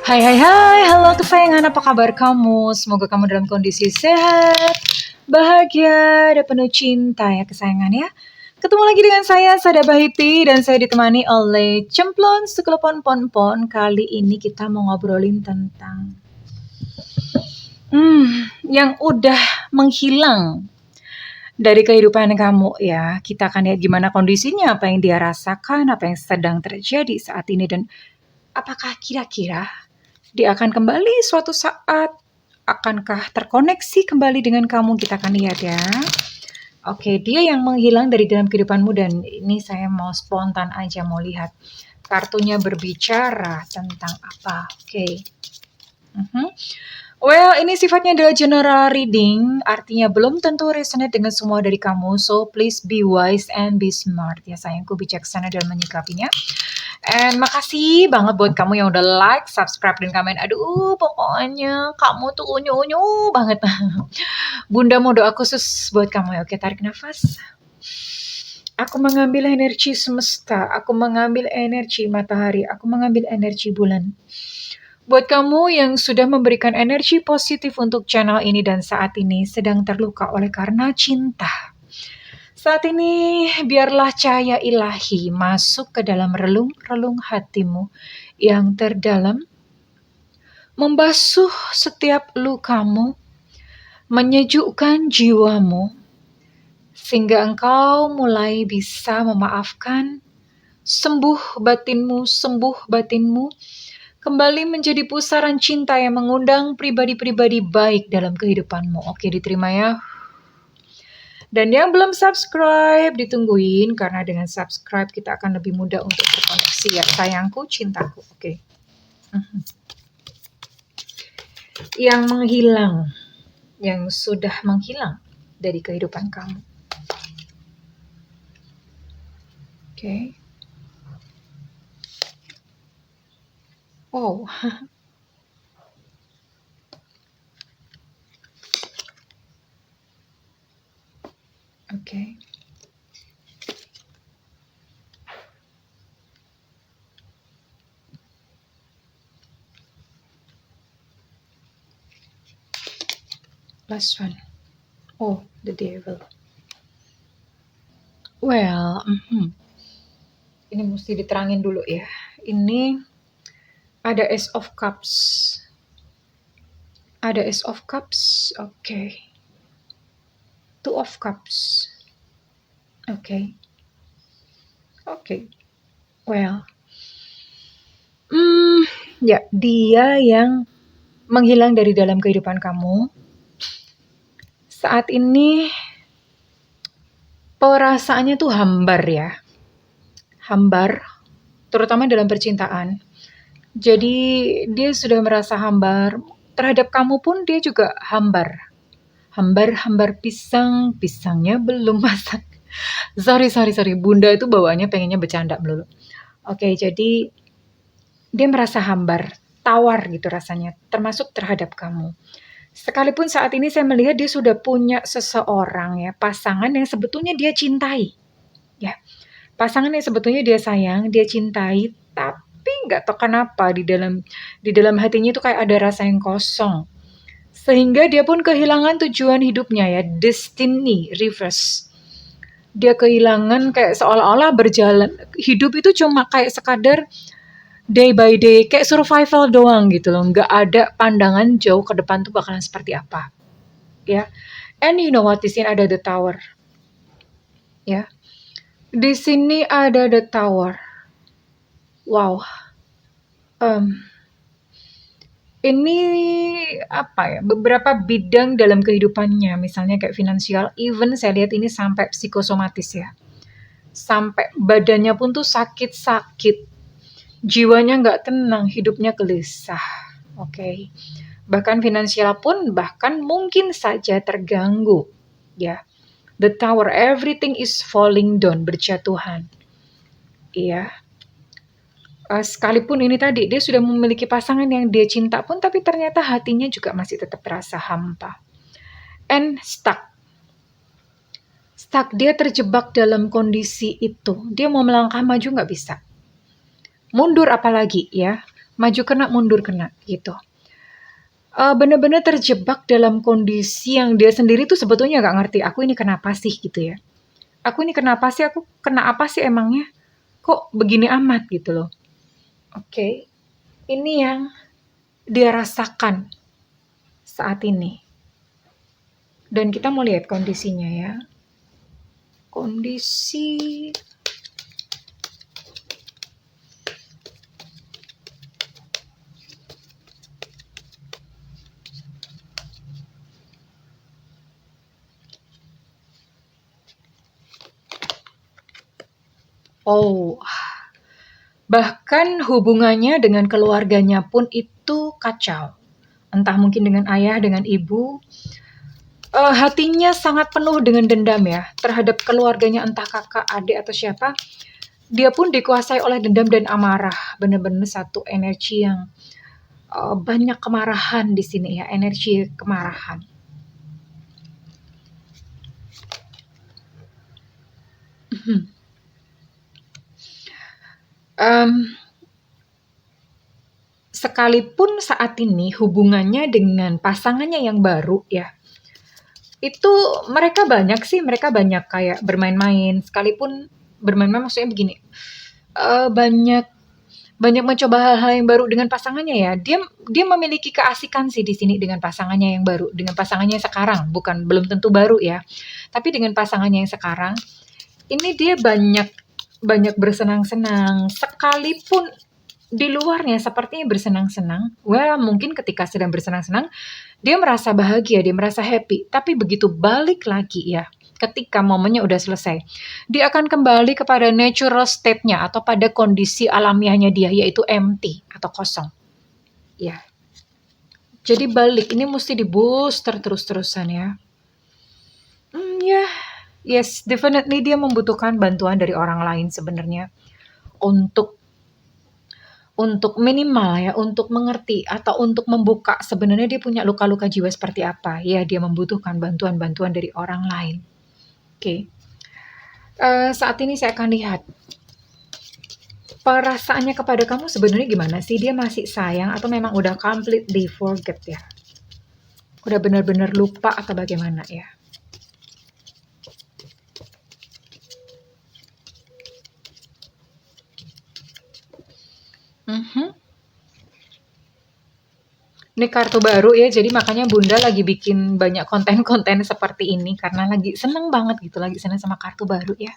Hai hai hai, halo kesayangan, apa kabar kamu? Semoga kamu dalam kondisi sehat, bahagia, dan penuh cinta ya kesayangan ya. Ketemu lagi dengan saya, Sada Bahiti, dan saya ditemani oleh Cemplon Sekelepon Pon-Pon. Kali ini kita mau ngobrolin tentang yang udah menghilang dari kehidupan kamu ya. Kita akan lihat gimana kondisinya, apa yang dia rasakan, apa yang sedang terjadi saat ini, dan apakah kira-kira dia akan kembali suatu saat? Akankah terkoneksi kembali dengan kamu? Kita akan lihat ya. Oke, dia yang menghilang dari dalam kehidupanmu, dan ini saya mau spontan aja mau lihat kartunya berbicara tentang apa. Oke. Well, ini sifatnya adalah general reading, artinya belum tentu resonate dengan semua dari kamu. So, please be wise and be smart. Ya sayangku, bijaksana dalam menyikapinya. And makasih banget buat kamu yang udah like, subscribe, dan komen. Aduh, pokoknya kamu tuh unyu-unyu banget. Bunda mau doa khusus buat kamu ya. Oke, tarik nafas. Aku mengambil energi semesta, aku mengambil energi matahari, aku mengambil energi bulan. Buat kamu yang sudah memberikan energi positif untuk channel ini dan saat ini sedang terluka oleh karena cinta. Saat ini biarlah cahaya ilahi masuk ke dalam relung-relung hatimu yang terdalam, membasuh setiap lukamu, menyejukkan jiwamu, sehingga engkau mulai bisa memaafkan, sembuh batinmu, kembali menjadi pusaran cinta yang mengundang pribadi-pribadi baik dalam kehidupanmu. Oke, diterima ya. Dan yang belum subscribe, ditungguin, karena dengan subscribe kita akan lebih mudah untuk terkoneksi ya. Sayangku, cintaku. Oke. Yang menghilang, yang sudah menghilang dari kehidupan kamu. Oke. Oh. Oke. Last one. Oh, the devil. Well, ini mesti diterangin dulu ya. Ini ada Ace of Cups. Ada Ace of Cups. Oke. Two of Cups. Oke. Well. Ya, dia yang menghilang dari dalam kehidupan kamu. Saat ini perasaannya tuh hambar ya. Hambar, terutama dalam percintaan. Jadi dia sudah merasa hambar. Terhadap kamu pun dia juga hambar. Hambar pisang, pisangnya belum masak. Sorry. Bunda itu bawaannya pengennya bercanda melulu. Oke, jadi dia merasa hambar, tawar gitu rasanya, termasuk terhadap kamu. Sekalipun saat ini saya melihat dia sudah punya seseorang ya, pasangan yang sebetulnya dia cintai. Ya, pasangan yang sebetulnya dia sayang, dia cintai, tapi nggak tahu kenapa di dalam hatinya itu kayak ada rasa yang kosong. Sehingga dia pun kehilangan tujuan hidupnya ya, destiny reverse. Dia kehilangan, kayak seolah-olah berjalan, hidup itu cuma kayak sekadar day by day, kayak survival doang gitu loh. Nggak ada pandangan jauh ke depan tuh bakalan seperti apa. Ya. And you know what, di sini ada the tower. Ya. Di sini ada the tower. Wow. Ini apa ya, beberapa bidang dalam kehidupannya, misalnya kayak finansial, even saya lihat ini sampai psikosomatis ya. Sampai badannya pun tuh sakit-sakit. Jiwanya nggak tenang, hidupnya gelisah. Oke. Bahkan finansial pun bahkan mungkin saja terganggu. Ya. The tower, everything is falling down, berjatuhan. Iya. Sekalipun ini tadi dia sudah memiliki pasangan yang dia cinta pun, tapi ternyata hatinya juga masih tetap terasa hampa. And stuck, dia terjebak dalam kondisi itu. Dia mau melangkah maju nggak bisa. Mundur apalagi ya. maju kena, mundur kena, gitu. Bener-bener terjebak dalam kondisi yang dia sendiri tuh sebetulnya nggak ngerti, "Aku ini kenapa sih?" Gitu ya. "Aku ini kenapa sih? Aku kena apa sih emangnya? Kok begini amat?" Gitu loh. Oke, ini yang dia rasakan saat ini. Dan kita mau lihat kondisinya ya. Kondisi oh, bahkan hubungannya dengan keluarganya pun itu kacau. Entah mungkin dengan ayah, dengan ibu, hatinya sangat penuh dengan dendam ya, terhadap keluarganya, entah kakak, adik, atau siapa. Dia pun dikuasai oleh dendam dan amarah, benar-benar satu energi yang, banyak kemarahan di sini ya, energi kemarahan. Mmm, sekalipun saat ini hubungannya dengan pasangannya yang baru ya, itu mereka banyak kayak bermain-main, sekalipun bermain-main maksudnya begini, banyak banyak mencoba hal-hal yang baru dengan pasangannya ya. Dia dia memiliki keasikan sih di sini dengan pasangannya yang baru, dengan pasangannya yang sekarang, bukan belum tentu baru ya. Tapi dengan pasangannya yang sekarang, ini dia banyak banyak bersenang-senang, sekalipun di luarnya sepertinya bersenang-senang. Well, mungkin ketika sedang bersenang-senang, dia merasa bahagia, dia merasa happy. Tapi begitu balik lagi ya, ketika momennya udah selesai, dia akan kembali kepada natural state-nya atau pada kondisi alamiahnya dia, yaitu empty atau kosong. Ya, jadi balik, ini mesti di-booster terus-terusan ya. Ya, yes, definitely dia membutuhkan bantuan dari orang lain sebenarnya untuk minimal ya, untuk mengerti atau untuk membuka sebenarnya dia punya luka-luka jiwa seperti apa. Ya, dia membutuhkan bantuan-bantuan dari orang lain. Oke. Saat ini saya akan lihat perasaannya kepada kamu sebenarnya gimana sih? Dia masih sayang atau memang udah completely forget ya? Udah benar-benar lupa atau bagaimana ya? Mhm. Ini kartu baru ya, jadi makanya Bunda lagi bikin banyak konten-konten seperti ini karena lagi seneng banget gitu, lagi seneng sama kartu baru ya.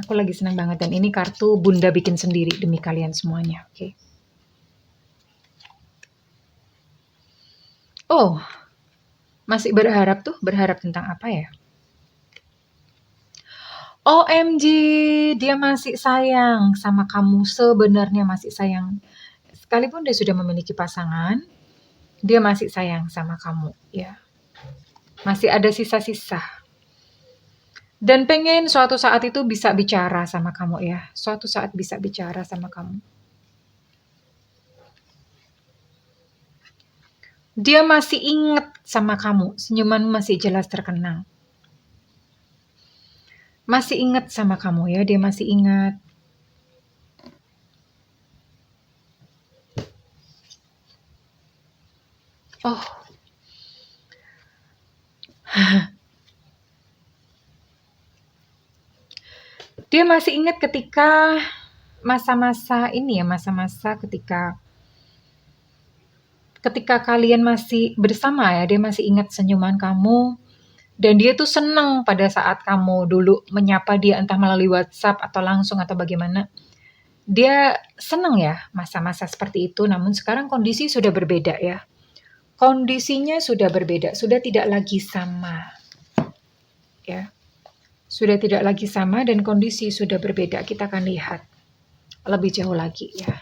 Aku lagi seneng banget dan ini kartu Bunda bikin sendiri demi kalian semuanya, oke. Oh, masih berharap tuh, berharap tentang apa ya? OMG, dia masih sayang sama kamu, sebenarnya masih sayang. Sekalipun dia sudah memiliki pasangan, dia masih sayang sama kamu, ya. Masih ada sisa-sisa. Dan pengen suatu saat itu bisa bicara sama kamu ya. Suatu saat bisa bicara sama kamu. Dia masih inget sama kamu, senyuman masih jelas terkenang. Masih inget sama kamu ya, dia masih ingat. Oh, dia masih ingat ketika masa-masa ini ya, masa-masa ketika ketika kalian masih bersama ya, dia masih ingat senyuman kamu, dan dia tuh seneng pada saat kamu dulu menyapa dia entah melalui WhatsApp atau langsung atau bagaimana. Dia seneng ya masa-masa seperti itu, namun sekarang kondisi sudah berbeda ya. Kondisinya sudah berbeda, sudah tidak lagi sama. Ya, sudah tidak lagi sama dan kondisi sudah berbeda. Kita akan lihat lebih jauh lagi ya.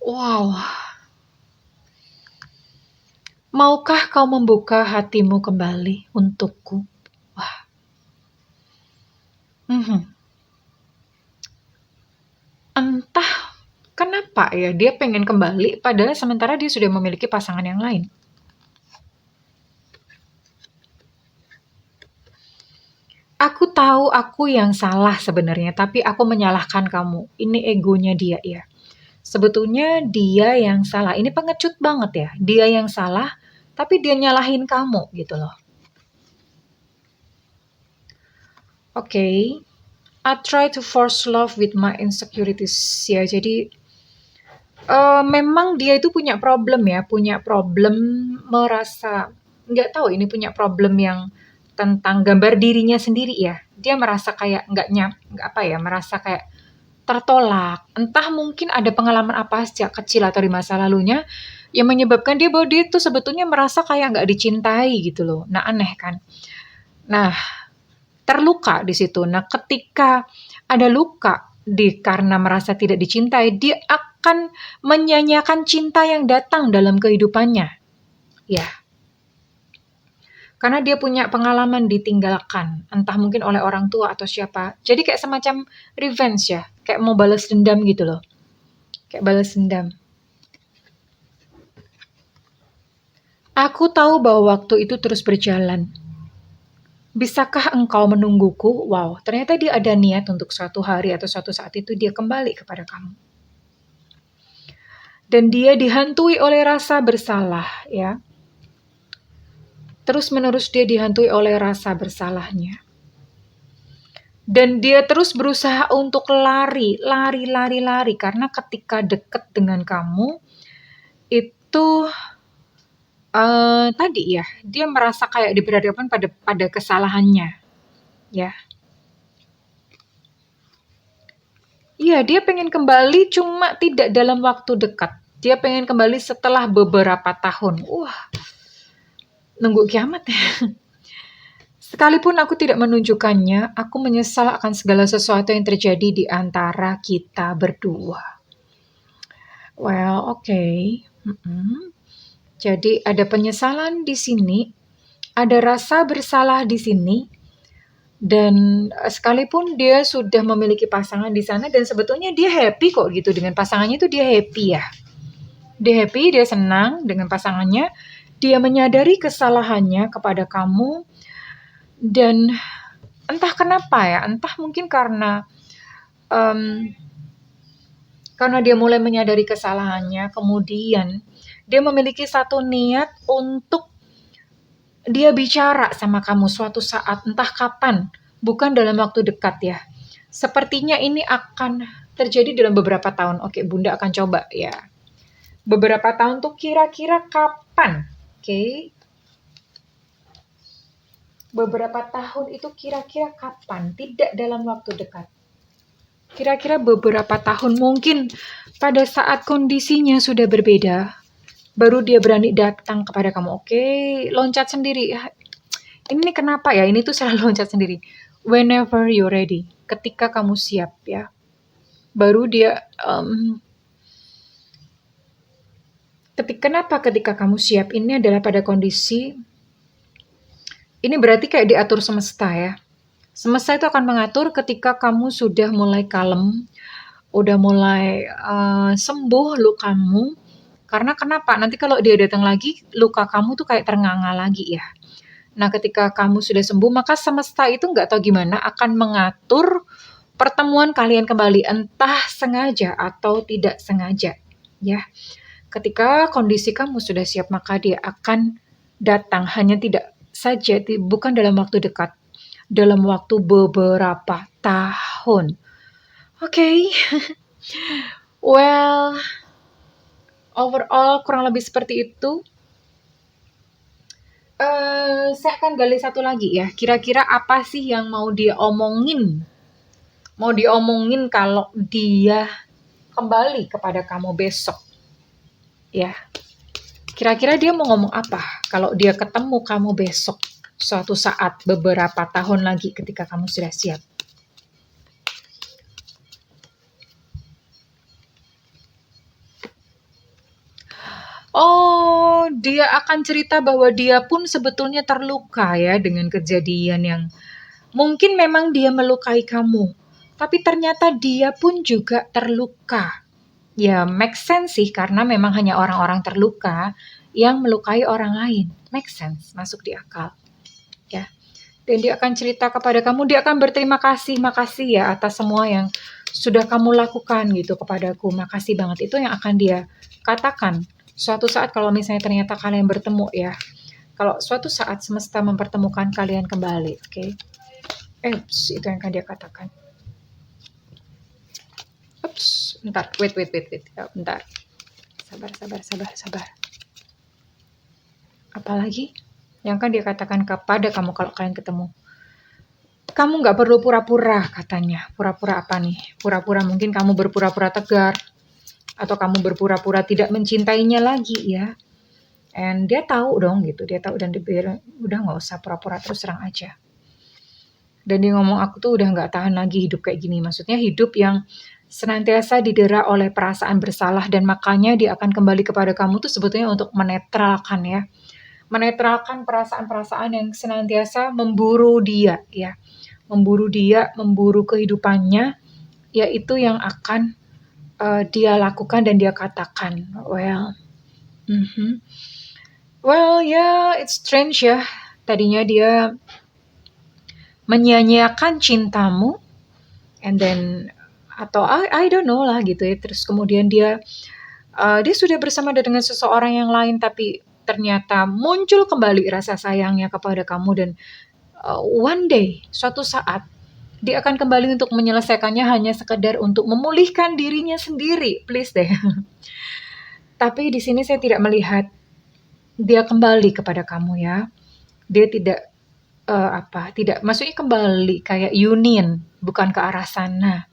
Wow, maukah kau membuka hatimu kembali untukku? Wah, Mhm. Entah kenapa ya, dia pengen kembali padahal sementara dia sudah memiliki pasangan yang lain. Aku tahu aku yang salah sebenarnya, tapi aku menyalahkan kamu. Ini egonya dia ya. Sebetulnya dia yang salah. Ini pengecut banget ya. Dia yang salah, tapi dia nyalahin kamu gitu loh. Oke. I try to force love with my insecurities ya. Jadi memang dia itu punya problem ya, punya problem merasa nggak tahu ini punya problem yang tentang gambar dirinya sendiri ya. Dia merasa kayak nggak apa ya, merasa kayak tertolak. Entah mungkin ada pengalaman apa sejak kecil atau di masa lalunya yang menyebabkan dia bahwa dia tuh sebetulnya merasa kayak nggak dicintai gitu loh. Nah, aneh kan? Nah, terluka di situ. Nah, ketika ada luka karena merasa tidak dicintai, dia akan menyanyiakan cinta yang datang dalam kehidupannya. Ya, karena dia punya pengalaman ditinggalkan, entah mungkin oleh orang tua atau siapa. Jadi kayak semacam revenge ya, kayak mau balas dendam gitu loh. Kayak balas dendam. Aku tahu bahwa waktu itu terus berjalan. Bisakah engkau menungguku? Wow, ternyata dia ada niat untuk suatu hari atau suatu saat itu dia kembali kepada kamu. Dan dia dihantui oleh rasa bersalah, ya. Terus-menerus dia dihantui oleh rasa bersalahnya. Dan dia terus berusaha untuk lari, karena ketika dekat dengan kamu itu tadi ya, dia merasa kayak diberhadapkan pada kesalahannya, ya. Iya, dia pengen kembali cuma tidak dalam waktu dekat. Dia pengen kembali setelah beberapa tahun. Wah, nunggu kiamat ya. Sekalipun aku tidak menunjukkannya, aku menyesal akan segala sesuatu yang terjadi di antara kita berdua. Well, oke. Jadi ada penyesalan di sini, ada rasa bersalah di sini, dan sekalipun dia sudah memiliki pasangan di sana dan sebetulnya dia happy kok gitu dengan pasangannya itu dia happy ya. Dia happy, dia senang dengan pasangannya, dia menyadari kesalahannya kepada kamu dan entah kenapa ya, entah mungkin karena dia mulai menyadari kesalahannya, kemudian dia memiliki satu niat untuk dia bicara sama kamu suatu saat, entah kapan, bukan dalam waktu dekat ya. Sepertinya ini akan terjadi dalam beberapa tahun. Oke, Bunda akan coba ya. Beberapa tahun tuh kira-kira kapan? Oke. Beberapa tahun itu kira-kira kapan? Tidak dalam waktu dekat. Kira-kira beberapa tahun mungkin pada saat kondisinya sudah berbeda, baru dia berani datang kepada kamu. Oke, loncat sendiri. Ini kenapa ya? Ini tuh selalu loncat sendiri. Whenever you're ready, ketika kamu siap ya. Baru dia kenapa ketika kamu siap? Ini adalah pada kondisi ini berarti kayak diatur semesta ya. Semesta itu akan mengatur ketika kamu sudah mulai kalem, udah mulai sembuh lukamu. Karena kenapa? Nanti kalau dia datang lagi, luka kamu tuh kayak ternganga lagi ya. Nah, ketika kamu sudah sembuh, maka semesta itu nggak tahu gimana akan mengatur pertemuan kalian kembali, entah sengaja atau tidak sengaja, ya. Ketika kondisi kamu sudah siap, maka dia akan datang, hanya tidak saja, bukan dalam waktu dekat, dalam waktu beberapa tahun. Oke. Well, overall kurang lebih seperti itu. Saya akan gali satu lagi ya. Kira-kira apa sih yang mau dia omongin? Mau diomongin kalau dia kembali kepada kamu besok. Ya. Kira-kira dia mau ngomong apa kalau dia ketemu kamu besok suatu saat beberapa tahun lagi ketika kamu sudah siap? Oh, dia akan cerita bahwa dia pun sebetulnya terluka ya dengan kejadian yang Mungkin memang dia melukai kamu, tapi ternyata dia pun juga terluka. Ya, make sense sih, karena memang hanya orang-orang terluka yang melukai orang lain. Make sense, masuk di akal. Ya. Dan dia akan cerita kepada kamu, dia akan berterima kasih, makasih ya atas semua yang sudah kamu lakukan gitu kepadaku. Makasih banget. Itu yang akan dia katakan. Suatu saat kalau misalnya ternyata kalian bertemu ya. Kalau suatu saat semesta mempertemukan kalian kembali, oke? Itu yang akan dia katakan. Bentar, wait. Ya, bentar. Sabar. Apalagi yang akan dia katakan kepada kamu kalau kalian ketemu. Kamu nggak perlu pura-pura katanya. Pura-pura apa nih? Pura-pura mungkin kamu berpura-pura tegar. Atau kamu berpura-pura tidak mencintainya lagi ya. And dia tahu dong gitu. Dia tahu dan dia bilang, udah nggak usah pura-pura, terus terang aja. Dan dia ngomong, aku tuh udah nggak tahan lagi hidup kayak gini. Maksudnya hidup yang senantiasa didera oleh perasaan bersalah. Dan makanya dia akan kembali kepada kamu tuh sebetulnya untuk menetralkan ya. Menetralkan perasaan-perasaan yang senantiasa memburu dia ya. Memburu kehidupannya, yaitu yang akan dia lakukan dan dia katakan. It's strange ya. Tadinya dia menyia-nyiakan cintamu, and then atau I don't know lah gitu ya. Terus kemudian dia sudah bersama dengan seseorang yang lain, tapi ternyata muncul kembali rasa sayangnya kepada kamu dan one day, suatu saat, dia akan kembali untuk menyelesaikannya hanya sekedar untuk memulihkan dirinya sendiri. Please deh. Tapi di sini saya tidak melihat dia kembali kepada kamu ya. Dia tidak maksudnya kembali kayak union, bukan ke arah sana.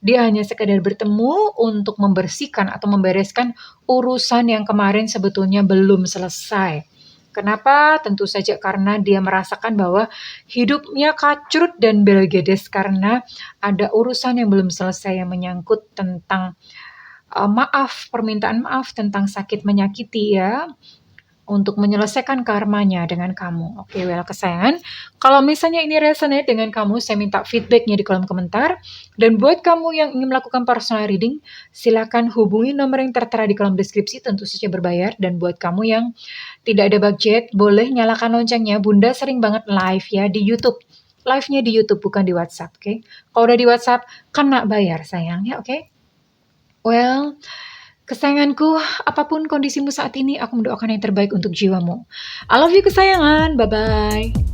Dia hanya sekadar bertemu untuk membersihkan atau membereskan urusan yang kemarin sebetulnya belum selesai. Kenapa? Tentu saja karena dia merasakan bahwa hidupnya kacrut dan belgedes karena ada urusan yang belum selesai yang menyangkut tentang permintaan maaf tentang sakit menyakiti ya, untuk menyelesaikan karmanya dengan kamu. Oke, kesayangan. Kalau misalnya ini resonate dengan kamu, saya minta feedbacknya di kolom komentar. Dan buat kamu yang ingin melakukan personal reading, silakan hubungi nomor yang tertera di kolom deskripsi, tentu saja berbayar. Dan buat kamu yang tidak ada budget, boleh nyalakan loncengnya. Bunda sering banget live ya di YouTube. Live-nya di YouTube, bukan di WhatsApp, oke? Kalau udah di WhatsApp, kena bayar sayang ya, oke? Kesayanganku, apapun kondisimu saat ini, aku mendoakan yang terbaik untuk jiwamu. I love you kesayangan, bye-bye.